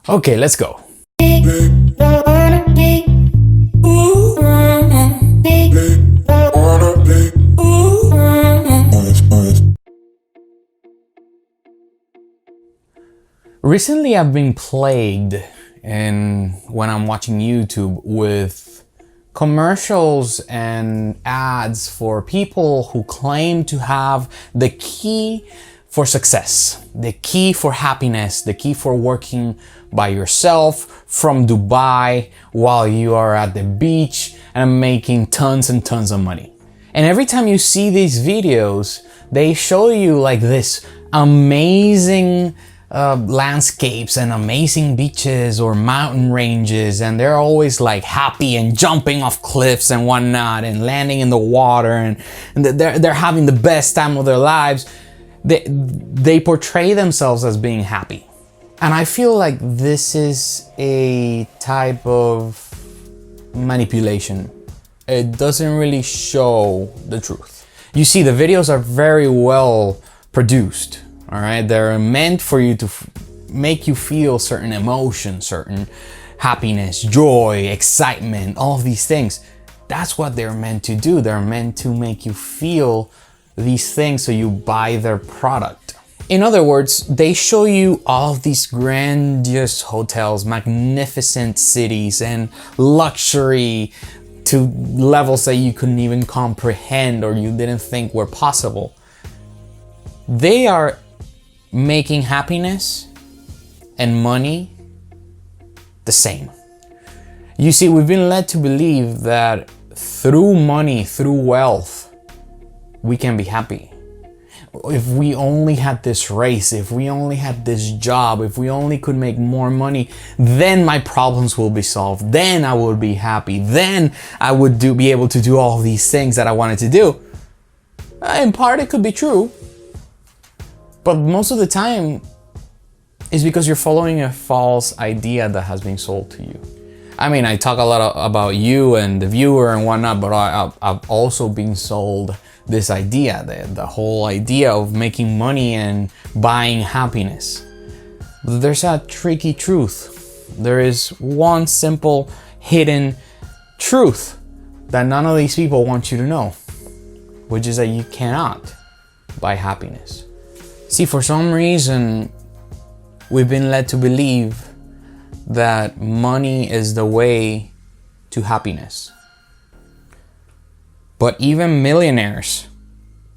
Okay, let's go. Recently, I've been plagued, and when I'm watching YouTube, with commercials and ads for people who claim to have the key for success, the key for happiness, the key for working by yourself from Dubai while you are at the beach and making tons and tons of money. And every time you see these videos, they show you like this amazing landscapes and amazing beaches or mountain ranges, and they're always like happy and jumping off cliffs and whatnot and landing in the water, and they're having the best time of their lives. They portray themselves as being happy. And I feel like this is a type of manipulation. It doesn't really show the truth. You see, the videos are very well produced. All right, they're meant for you to make you feel certain emotions, certain happiness, joy, excitement, all of these things. That's what they're meant to do. They're meant to make you feel these things so you buy their product. In other words, they show you all of these grandiose hotels, magnificent cities, and luxury to levels that you couldn't even comprehend or you didn't think were possible. They are making happiness and money the same. You see, we've been led to believe that through money, through wealth, we can be happy. If we only had this race, if we only had this job, if we only could make more money, then my problems will be solved. Then I would be happy. Then I would be able to do all these things that I wanted to do. In part, it could be true. But most of the time, it's because you're following a false idea that has been sold to you. I mean, I talk a lot about you and the viewer and whatnot, but I've also been sold this idea, the whole idea of making money and buying happiness. But there's a tricky truth. There is one simple hidden truth that none of these people want you to know, which is that you cannot buy happiness. See, for some reason, we've been led to believe that money is the way to happiness. But even millionaires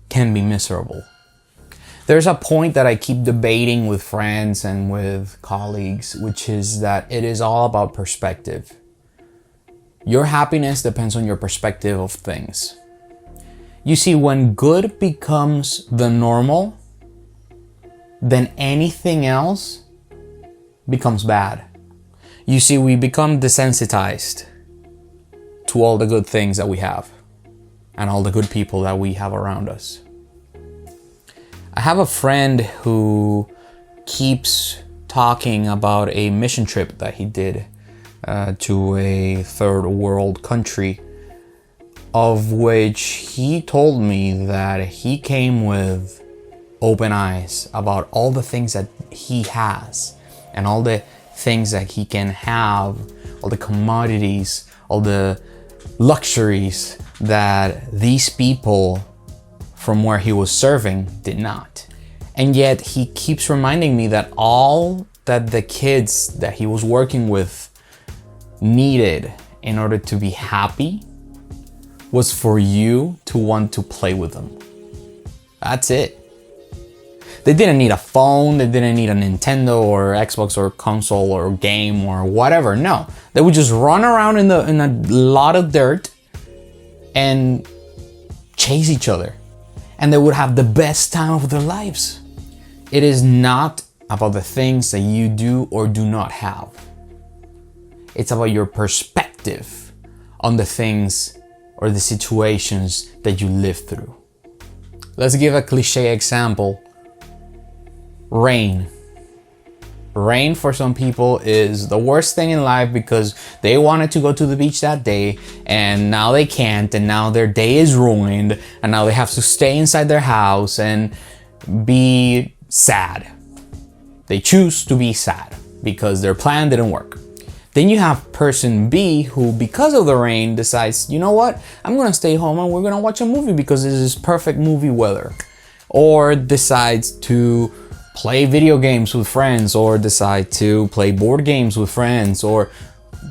can be miserable. There's a point that I keep debating with friends and with colleagues, which is that it is all about perspective. Your happiness depends on your perspective of things. You see, when good becomes the normal, then anything else becomes bad. You see, we become desensitized to all the good things that we have and all the good people that we have around us. I have a friend who keeps talking about a mission trip that he did to a third world country, of which he told me that he came with open eyes about all the things that he has and all the things that he can have, all the commodities, all the luxuries that these people from where he was serving did not. And yet he keeps reminding me that all that the kids that he was working with needed in order to be happy was for you to want to play with them. That's it. They didn't need a phone, they didn't need a Nintendo or Xbox or console or game or whatever. No, they would just run around in a lot of dirt and chase each other. And they would have the best time of their lives. It is not about the things that you do or do not have. It's about your perspective on the things or the situations that you live through. Let's give a cliche example. Rain. Rain for some people is the worst thing in life because they wanted to go to the beach that day and now they can't, and now their day is ruined, and now they have to stay inside their house and be sad. They choose to be sad. because their plan didn't work. Then you have person B who, because of the rain, decides, you know what, I'm gonna stay home and we're gonna watch a movie because this is perfect movie weather. Or decides to play video games with friends, or decide to play board games with friends, or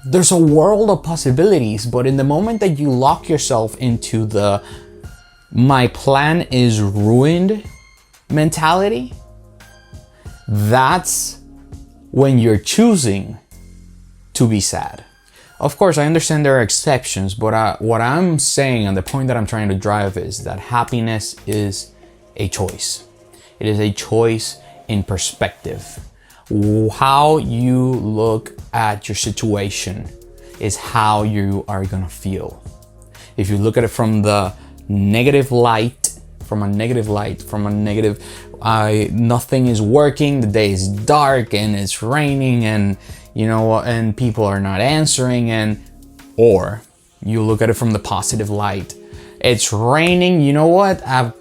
there's a world of possibilities. But in the moment that you lock yourself into the my plan is ruined mentality, that's when you're choosing to be sad. Of course, I understand there are exceptions, but what I'm saying and the point that I'm trying to drive is that happiness is a choice. It is a choice in perspective. How you look at your situation is how you are gonna feel. If you look at it from the negative light, nothing is working, the day is dark and it's raining and and people are not answering, or you look at it from the positive light. It's raining, you know what? I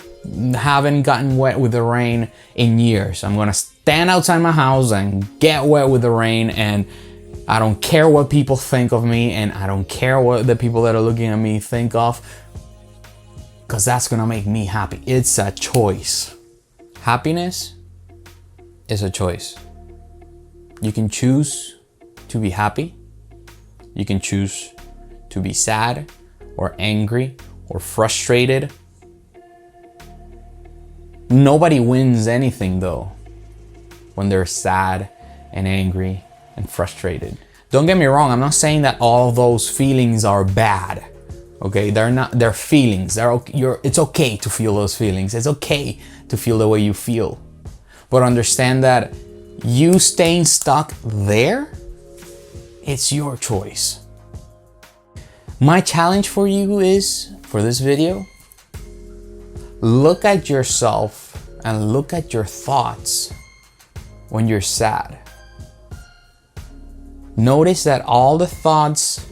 haven't gotten wet with the rain in years. I'm gonna stand outside my house and get wet with the rain, and I don't care what people think of me, and I don't care what the people that are looking at me think of, because that's gonna make me happy. It's a choice. Happiness is a choice. You can choose to be happy. You can choose to be sad or angry or frustrated. Nobody wins anything though when they're sad and angry and frustrated. Don't get me wrong, I'm not saying that all those feelings are bad. Okay, they're feelings. It's okay to feel those feelings. It's okay to feel the way you feel. But understand that you staying stuck there, it's your choice. My challenge for you is, for this video, look at yourself and look at your thoughts when you're sad. Notice that all the thoughts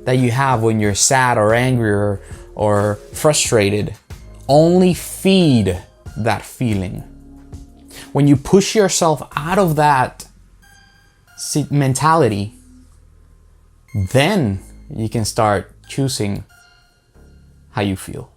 that you have when you're sad or angry or frustrated only feed that feeling. When you push yourself out of that mentality, then you can start choosing how you feel.